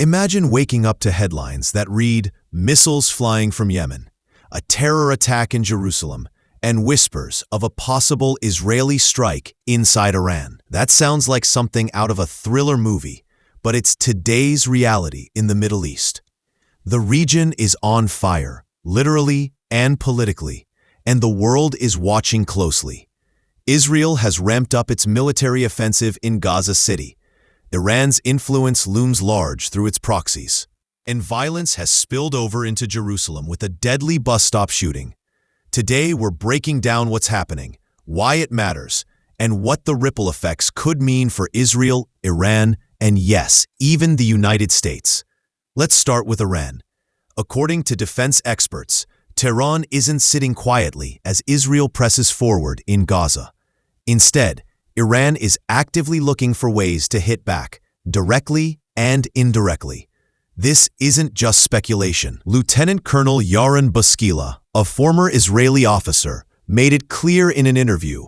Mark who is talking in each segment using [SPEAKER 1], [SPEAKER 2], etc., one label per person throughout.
[SPEAKER 1] Imagine waking up to headlines that read, "Missiles flying from Yemen," "A terror attack in Jerusalem," and whispers of a possible Israeli strike inside Iran. That sounds like something out of a thriller movie, but it's today's reality in the Middle East. The region is on fire, literally and politically, and the world is watching closely. Israel has ramped up its military offensive in Gaza City. Iran's influence looms large through its proxies. And violence has spilled over into Jerusalem with a deadly bus stop shooting. Today, we're breaking down what's happening, why it matters, and what the ripple effects could mean for Israel, Iran, and yes, even the United States. Let's start with Iran. According to defense experts, Tehran isn't sitting quietly as Israel presses forward in Gaza. Instead, Iran is actively looking for ways to hit back, directly and indirectly. This isn't just speculation. Lieutenant Colonel Yaron Buskila, a former Israeli officer, made it clear in an interview.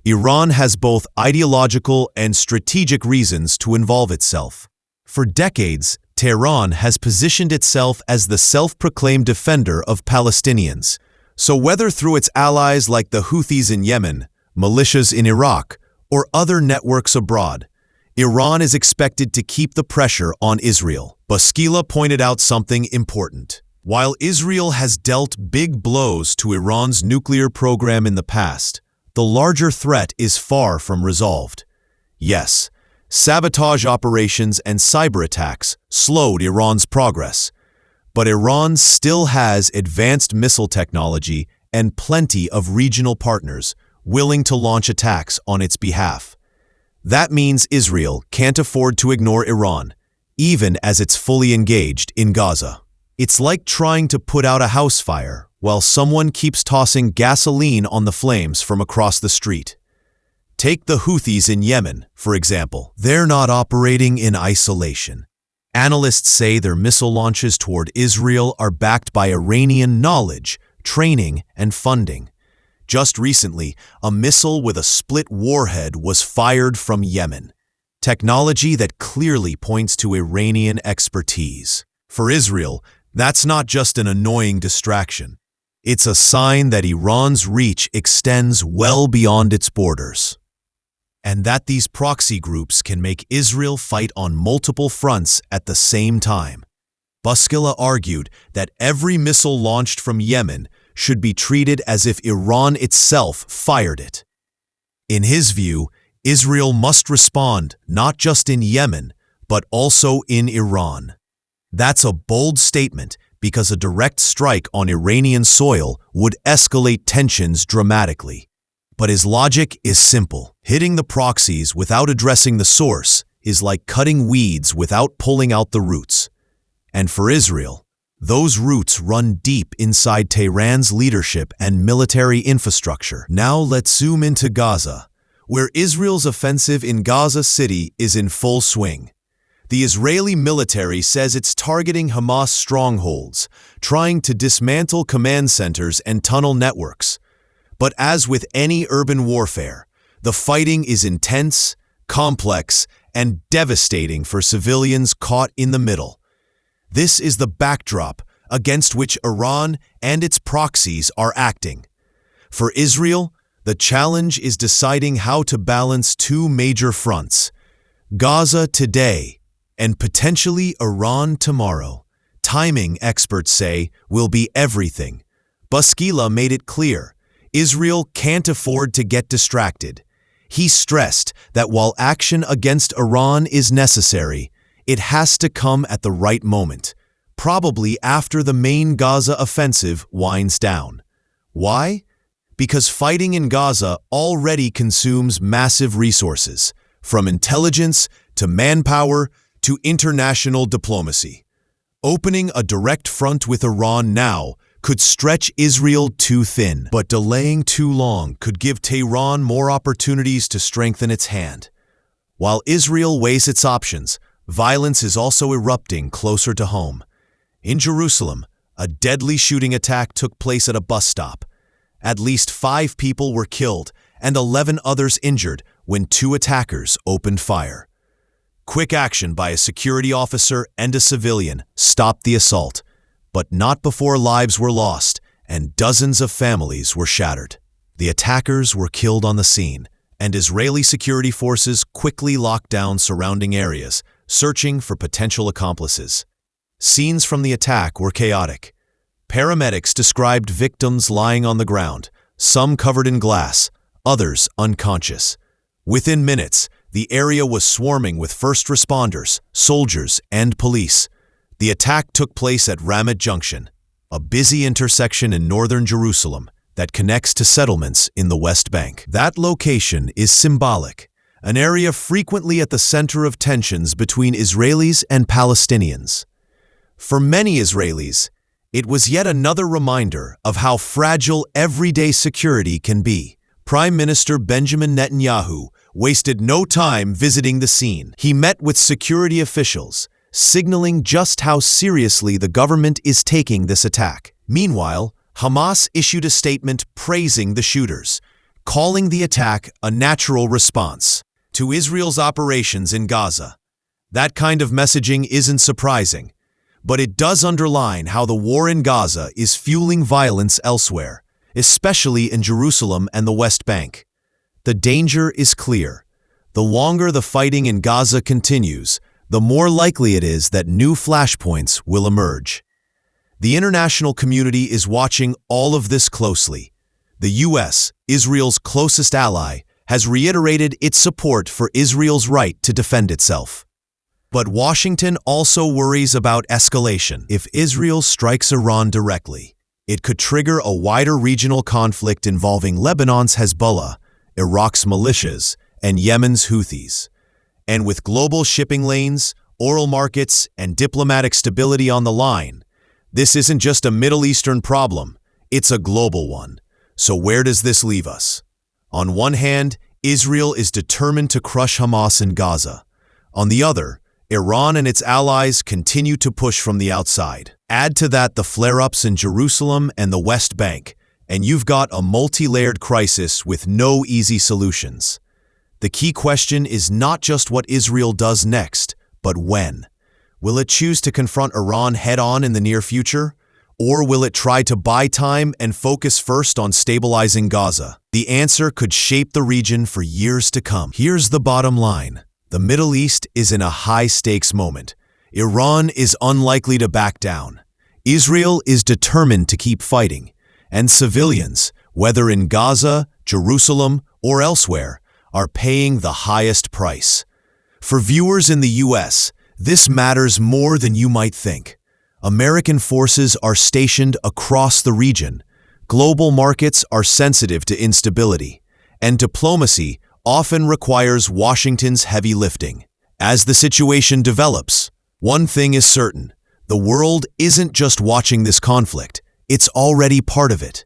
[SPEAKER 1] Iran has both ideological and strategic reasons to involve itself. For decades, Tehran has positioned itself as the self-proclaimed defender of Palestinians. So whether through its allies like the Houthis in Yemen, militias in Iraq, or other networks abroad, Iran is expected to keep the pressure on Israel. Buskila pointed out something important. While Israel has dealt big blows to Iran's nuclear program in the past, the larger threat is far from resolved. Yes, sabotage operations and cyber attacks slowed Iran's progress, but Iran still has advanced missile technology and plenty of regional partners willing to launch attacks on its behalf. That means Israel can't afford to ignore Iran, even as it's fully engaged in Gaza. It's like trying to put out a house fire while someone keeps tossing gasoline on the flames from across the street. Take the Houthis in Yemen, for example. They're not operating in isolation. Analysts say their missile launches toward Israel are backed by Iranian knowledge, training, and funding. Just recently, a missile with a split warhead was fired from Yemen, technology that clearly points to Iranian expertise. For Israel, that's not just an annoying distraction. It's a sign that Iran's reach extends well beyond its borders, and that these proxy groups can make Israel fight on multiple fronts at the same time. Buskila argued that every missile launched from Yemen should be treated as if Iran itself fired it. In his view, Israel must respond not just in Yemen, but also in Iran. That's a bold statement because a direct strike on Iranian soil would escalate tensions dramatically. But his logic is simple. Hitting the proxies without addressing the source is like cutting weeds without pulling out the roots. And for Israel, those roots run deep inside Tehran's leadership and military infrastructure. Now let's zoom into Gaza, where Israel's offensive in Gaza City is in full swing. The Israeli military says it's targeting Hamas strongholds, trying to dismantle command centers and tunnel networks. But as with any urban warfare, the fighting is intense, complex, and devastating for civilians caught in the middle. This is the backdrop against which Iran and its proxies are acting. For Israel, the challenge is deciding how to balance two major fronts: Gaza today and potentially Iran tomorrow. Timing, experts say, will be everything. Buskila made it clear. Israel can't afford to get distracted. He stressed that while action against Iran is necessary, it has to come at the right moment, probably after the main Gaza offensive winds down. Why? Because fighting in Gaza already consumes massive resources, from intelligence to manpower to international diplomacy. Opening a direct front with Iran now could stretch Israel too thin, but delaying too long could give Tehran more opportunities to strengthen its hand. While Israel weighs its options, violence is also erupting closer to home. In Jerusalem, a deadly shooting attack took place at a bus stop. At least 5 people were killed and 11 others injured when 2 attackers opened fire. Quick action by a security officer and a civilian stopped the assault, but not before lives were lost and dozens of families were shattered. The attackers were killed on the scene, and Israeli security forces quickly locked down surrounding areas, searching for potential accomplices. Scenes from the attack were chaotic. Paramedics described victims lying on the ground, some covered in glass, others unconscious. Within minutes, the area was swarming with first responders, soldiers, and police. The attack took place at Ramat Junction, a busy intersection in northern Jerusalem that connects to settlements in the West Bank. That location is symbolic, an area frequently at the center of tensions between Israelis and Palestinians. For many Israelis, it was yet another reminder of how fragile everyday security can be. Prime Minister Benjamin Netanyahu wasted no time visiting the scene. He met with security officials, signaling just how seriously the government is taking this attack. Meanwhile, Hamas issued a statement praising the shooters, calling the attack a natural response to Israel's operations in Gaza. That kind of messaging isn't surprising, but it does underline how the war in Gaza is fueling violence elsewhere, especially in Jerusalem and the West Bank. The danger is clear. The longer the fighting in Gaza continues, the more likely it is that new flashpoints will emerge. The international community is watching all of this closely. The U.S., Israel's closest ally, has reiterated its support for Israel's right to defend itself. But Washington also worries about escalation. If Israel strikes Iran directly, it could trigger a wider regional conflict involving Lebanon's Hezbollah, Iraq's militias, and Yemen's Houthis. And with global shipping lanes, oil markets, and diplomatic stability on the line, this isn't just a Middle Eastern problem, it's a global one. So where does this leave us? On one hand, Israel is determined to crush Hamas in Gaza. On the other, Iran and its allies continue to push from the outside. Add to that the flare-ups in Jerusalem and the West Bank, and you've got a multi-layered crisis with no easy solutions. The key question is not just what Israel does next, but when. Will it choose to confront Iran head-on in the near future? Or will it try to buy time and focus first on stabilizing Gaza? The answer could shape the region for years to come. Here's the bottom line. The Middle East is in a high-stakes moment. Iran is unlikely to back down. Israel is determined to keep fighting. And civilians, whether in Gaza, Jerusalem, or elsewhere, are paying the highest price. For viewers in the U.S., this matters more than you might think. American forces are stationed across the region. Global markets are sensitive to instability, and diplomacy often requires Washington's heavy lifting. As the situation develops, one thing is certain: the world isn't just watching this conflict, it's already part of it.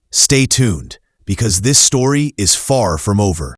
[SPEAKER 1] Stay tuned, because this story is far from over.